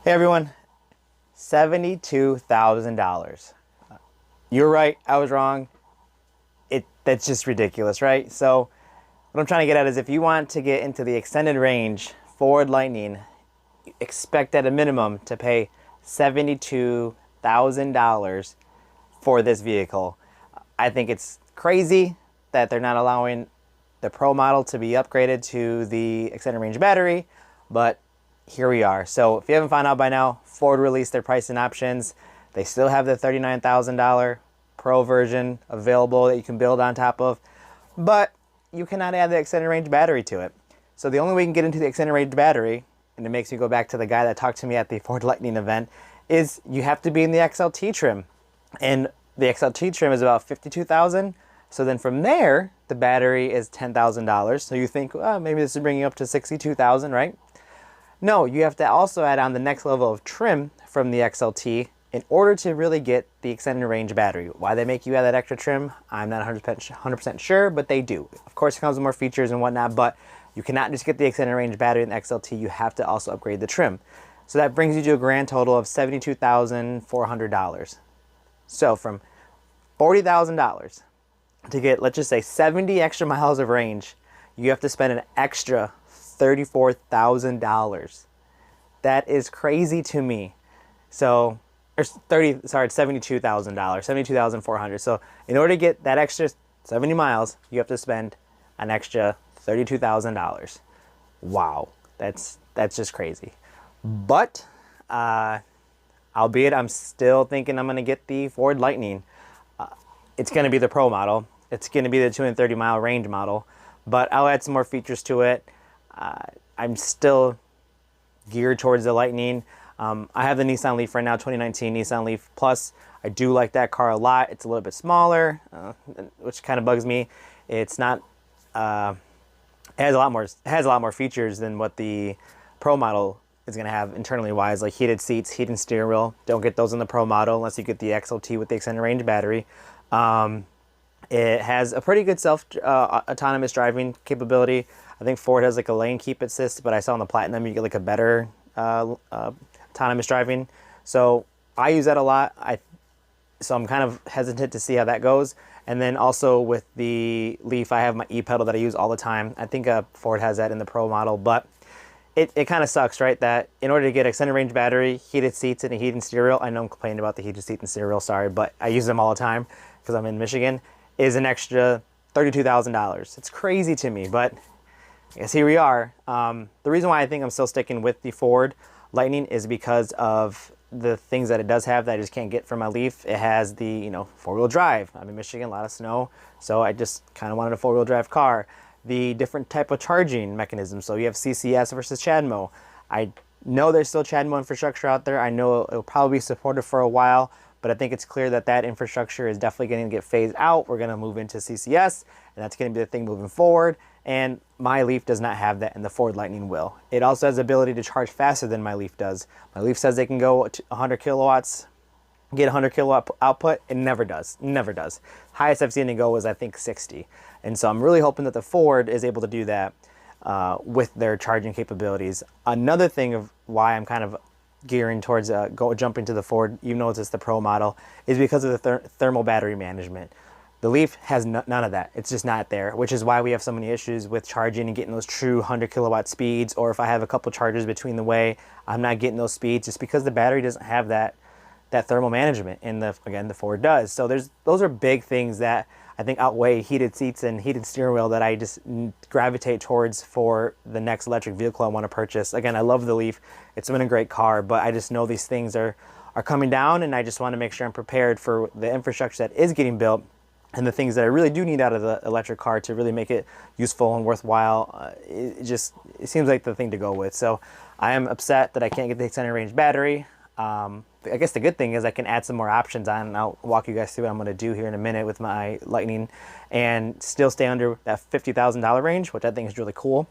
Hey everyone, $72,000. You're right, I was wrong. That's just ridiculous, right? So what I'm trying to get at is if you want to get into the extended range Ford Lightning, expect at a minimum to pay $72,000 for this vehicle. I think it's crazy that they're not allowing the Pro model to be upgraded to the extended range battery, but here we are. So if you haven't found out by now, Ford released their pricing options. They still have the $39,000 Pro version available that you can build on top of, but you cannot add the extended range battery to it. So the only way you can get into the extended range battery, and it makes me go back to the guy that talked to me at the Ford Lightning event, is you have to be in the XLT trim. And the XLT trim is about $52,000. So then from there, the battery is $10,000. So you think, well, maybe this is bringing you up to $62,000, right? No, you have to also add on the next level of trim from the XLT in order to really get the extended range battery. Why they make you add that extra trim, I'm not 100% sure, but they do. Of course, it comes with more features and whatnot, but you cannot just get the extended range battery in the XLT. You have to also upgrade the trim. So that brings you to a grand total of $72,400. So from $40,000 to get, let's just say, 70 extra miles of range, you have to spend an extra $34,000. That is crazy to me. So, it's $72,000, $72,400. So in order to get that extra 70 miles, you have to spend an extra $32,000. Wow, that's just crazy. But, albeit I'm still thinking I'm going to get the Ford Lightning. It's going to be the Pro model. It's going to be the 230 mile range model, but I'll add some more features to it. I'm still geared towards the Lightning. I have the Nissan Leaf right now, 2019 Nissan Leaf Plus. I do like that car a lot. It's a little bit smaller, which kind of bugs me. It's not, it has a lot more features than what the Pro model is going to have internally wise, like heated seats, heated steering wheel. Don't get those in the Pro model unless you get the XLT with the extended range battery. It has a pretty good autonomous driving capability. I think Ford has like a lane keep assist, but I saw on the Platinum you get like a better autonomous driving. So I use that a lot. So I'm kind of hesitant to see how that goes. And then also with the Leaf, I have my e-pedal that I use all the time. I think Ford has that in the Pro model, but it kind of sucks, right? That in order to get extended range battery, heated seats, and a heated steering wheel, I know I'm complaining about the heated seat and steering wheel, sorry, but I use them all the time because I'm in Michigan, is an extra $32,000. It's crazy to me, but I guess here we are. The reason why I think I'm still sticking with the Ford Lightning is because of the things that it does have that I just can't get from my Leaf. It has the, four-wheel drive. I'm in Michigan, a lot of snow, so I just kind of wanted a four-wheel drive car. The different type of charging mechanism. So you have CCS versus CHAdeMO. I know there's still CHAdeMO infrastructure out there. I know it'll probably be supported for a while, but I think it's clear that that infrastructure is definitely going to get phased out. We're going to move into CCS, and that's going to be the thing moving forward. And my Leaf does not have that, and the Ford Lightning will. It also has the ability to charge faster than my Leaf does. My Leaf says they can go to 100 kilowatts, get 100 kilowatt output. It never does. Never does. Highest I've seen it go is, I think, 60. And so I'm really hoping that the Ford is able to do that with their charging capabilities. Another thing of why I'm kind of gearing towards jumping to the Ford, even though it's the Pro model, is because of the thermal battery management. The Leaf has none of that. It's just not there, which is why we have so many issues with charging and getting those true 100 kilowatt speeds. Or if I have a couple chargers between the way, I'm not getting those speeds just because the battery doesn't have that thermal management, and the Ford does. So those are big things that I think outweigh heated seats and heated steering wheel that I just gravitate towards for the next electric vehicle I want to purchase. Again, I love the Leaf. It's been a great car, but I just know these things are coming down, and I just want to make sure I'm prepared for the infrastructure that is getting built and the things that I really do need out of the electric car to really make it useful and worthwhile. It seems like the thing to go with. So I am upset that I can't get the extended range battery. I guess the good thing is I can add some more options on, and I'll walk you guys through what I'm going to do here in a minute with my Lightning and still stay under that $50,000 range, which I think is really cool.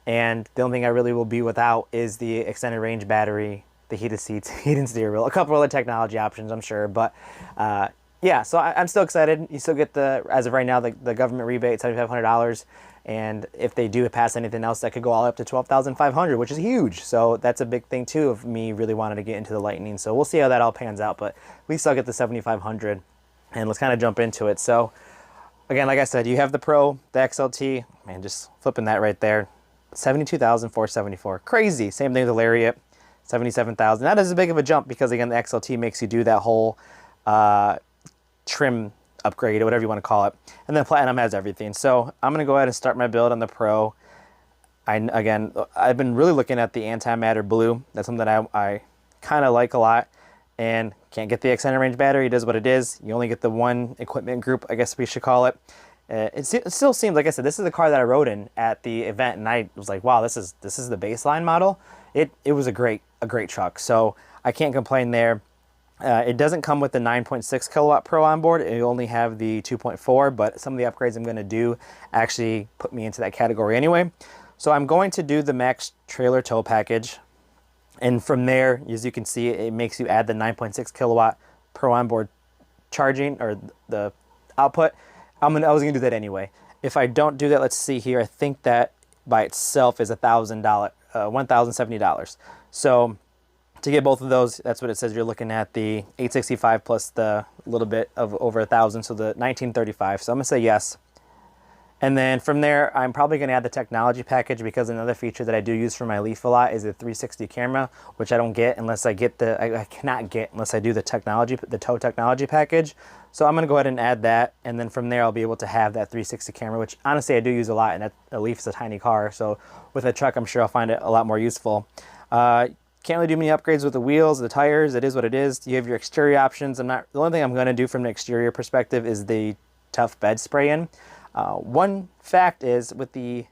And the only thing I really will be without is the extended range battery, the heated seats, heated steering wheel, a couple other technology options, I'm sure. But yeah, so I'm still excited. You still get as of right now, the government rebate, $7,500. And if they do pass anything else, that could go all up to 12,500, which is huge. So that's a big thing too of me really wanting to get into the Lightning. So we'll see how that all pans out, but at least I'll get the 7,500, and let's kind of jump into it. So again, like I said, you have the Pro, the XLT, man, just flipping that right there. 72,474, crazy. Same thing with the Lariat, 77,000. Not as big of a jump because again, the XLT makes you do that whole trim upgrade or whatever you want to call it. And then Platinum has everything. So I'm going to go ahead and start my build on the Pro. I've been really looking at the Antimatter Blue. That's something that I kind of like a lot. And can't get the extended range battery. It is what it is. You only get the one equipment group, I guess we should call it. It still seems, like I said, this is the car that I rode in at the event, and I was like, wow, this is the baseline model. It was a great truck. So I can't complain there. It doesn't come with the 9.6 kilowatt Pro on board. It only have the 2.4, but some of the upgrades I'm going to do actually put me into that category anyway. So I'm going to do the Max Trailer Tow package. And from there, as you can see, it makes you add the 9.6 kilowatt Pro onboard charging, or the output. I was going to do that anyway. If I don't do that, let's see here. I think that by itself is $1,070. So to get both of those, that's what it says. You're looking at the 865 plus the little bit of over 1,000, so the 1935. So I'm gonna say yes. And then from there, I'm probably gonna add the technology package, because another feature that I do use for my Leaf a lot is the 360 camera, which I don't get unless I get I cannot get unless I do the tow technology package. So I'm gonna go ahead and add that, and then from there I'll be able to have that 360 camera, which honestly I do use a lot, and the Leaf's a tiny car, so with a truck I'm sure I'll find it a lot more useful. Can't really do many upgrades with the wheels, the tires. It is what it is. You have your exterior options. The only thing I'm going to do from the exterior perspective is the tough bed spray in. One fact is, with the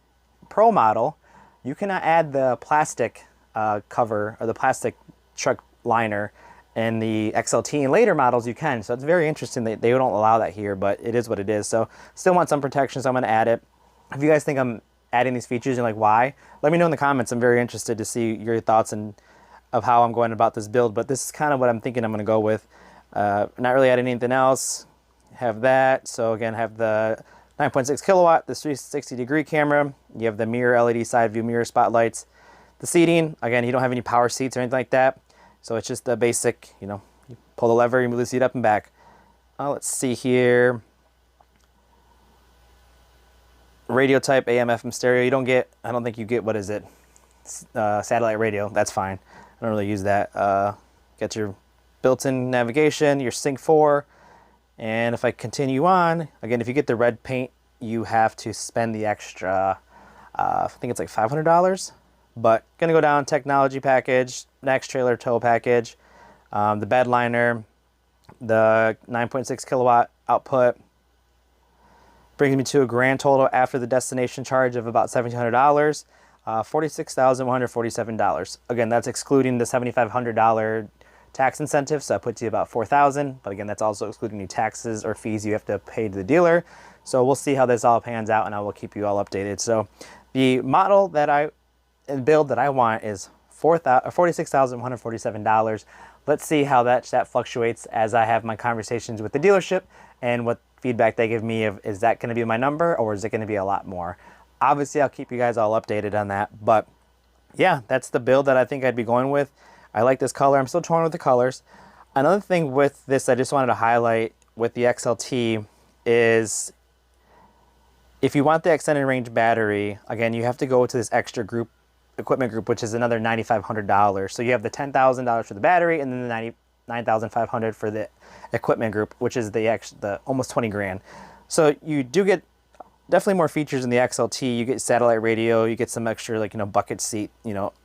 Pro model, you cannot add the plastic cover or the plastic truck liner. In the XLT and later models you can. So it's very interesting that they don't allow that here, but it is what it is. So still want some protection, so I'm going to add it. If you guys think I'm adding these features and like why, let me know in the comments. I'm very interested to see your thoughts and of how I'm going about this build, but this is kind of what I'm thinking I'm going to go with. Not really adding anything else. Have that. So again, have the 9.6 kilowatt, the 360 degree camera. You have the mirror LED side view mirror spotlights. The seating, again, you don't have any power seats or anything like that. So it's just the basic, you pull the lever, you move the seat up and back. Let's see here. Radio type, AM, FM stereo. You don't get, I don't think you get, what is it? Satellite radio. That's fine. I don't really use that. Get your built-in navigation, your Sync 4, and if I continue on, again, if you get the red paint, you have to spend the extra, I think it's like $500, but gonna go down technology package, Max Trailer Tow package, the bed liner, the 9.6 kilowatt output, brings me to a grand total after the destination charge of about $1,700. $46,147. Again, that's excluding the $7,500 tax incentive, so that puts you about $4,000. But again, that's also excluding any taxes or fees you have to pay to the dealer. So we'll see how this all pans out, and I will keep you all updated. So the model and build that I want is $46,147. Let's see how that fluctuates as I have my conversations with the dealership and what feedback they give me. Is that going to be my number, or is it going to be a lot more? Obviously, I'll keep you guys all updated on that, but yeah, that's the build that I think I'd be going with. I like this color. I'm still torn with the colors. Another thing with this I just wanted to highlight with the XLT is, if you want the extended range battery, again, you have to go to this extra equipment group, which is another $9,500. So you have the $10,000 for the battery, and then the $9,500 for the equipment group, which is the almost 20 grand. So you do get definitely more features in the XLT. You get satellite radio, you get some extra, like, bucket seat,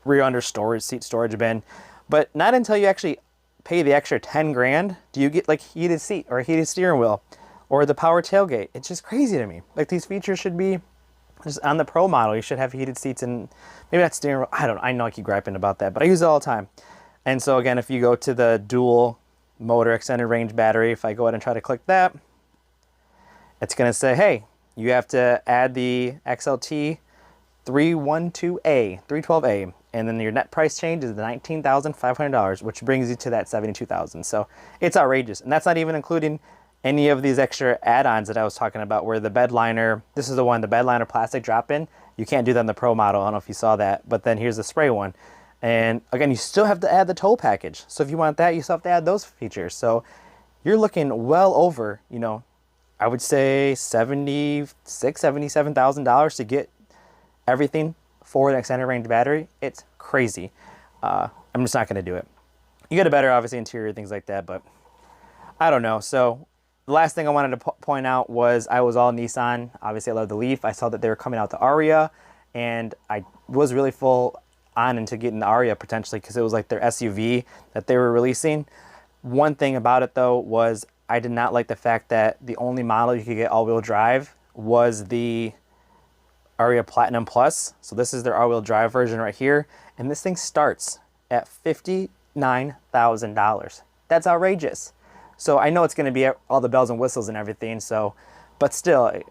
rear under storage seat storage bin, but not until you actually pay the extra 10 grand do you get like heated seat or a heated steering wheel or the power tailgate. It's just crazy to me. Like, these features should be just on the Pro model. You should have heated seats and maybe not steering wheel. I know I keep griping about that, but I use it all the time. And so again, if you go to the dual motor extended range battery, if I go ahead and try to click that, it's going to say, hey, you have to add the XLT 312A, and then your net price change is $19,500, which brings you to that $72,000. So it's outrageous, and that's not even including any of these extra add-ons that I was talking about, where the bed liner, this is the one, the bed liner plastic drop-in, you can't do that in the Pro model. I don't know if you saw that, but then here's the spray one. And again, you still have to add the tow package. So if you want that, you still have to add those features. So you're looking well over, you know, I would say $76,000, $77,000 to get everything for an extended range battery. It's crazy. I'm just not going to do it. You get a better, obviously, interior, things like that, but I don't know. So the last thing I wanted to point out was I was all Nissan. Obviously, I love the Leaf. I saw that they were coming out the Aria, and I was really full on into getting the Aria potentially because it was like their SUV that they were releasing. One thing about it, though, was I did not like the fact that the only model you could get all-wheel drive was the Aria Platinum Plus. So this is their all-wheel drive version right here, and this thing starts at $59,000. That's outrageous. So I know it's going to be all the bells and whistles and everything. So, but still,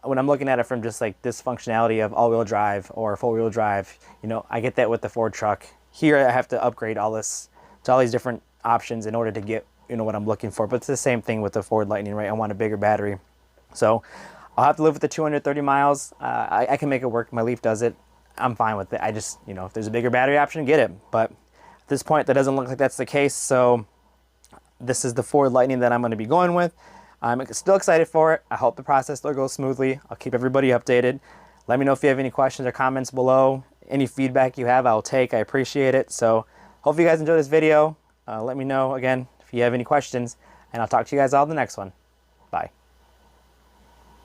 when I'm looking at it from just like this functionality of all-wheel drive or four-wheel drive, you know, I get that with the Ford truck. Here I have to upgrade all this to all these different options in order to get, you know, what I'm looking for. But it's the same thing with the Ford Lightning, right? I want a bigger battery. So I'll have to live with the 230 miles. I can make it work. My Leaf does it. I'm fine with it. I just, you know, if there's a bigger battery option, get it. But at this point, that doesn't look like that's the case. So this is the Ford Lightning that I'm going to be going with. I'm still excited for it. I hope the process still goes smoothly. I'll keep everybody updated. Let me know if you have any questions or comments below. Any feedback you have, I'll take. I appreciate it. So hopefully you guys enjoyed this video. Let me know, again, if you have any questions, and I'll talk to you guys all in the next one. Bye.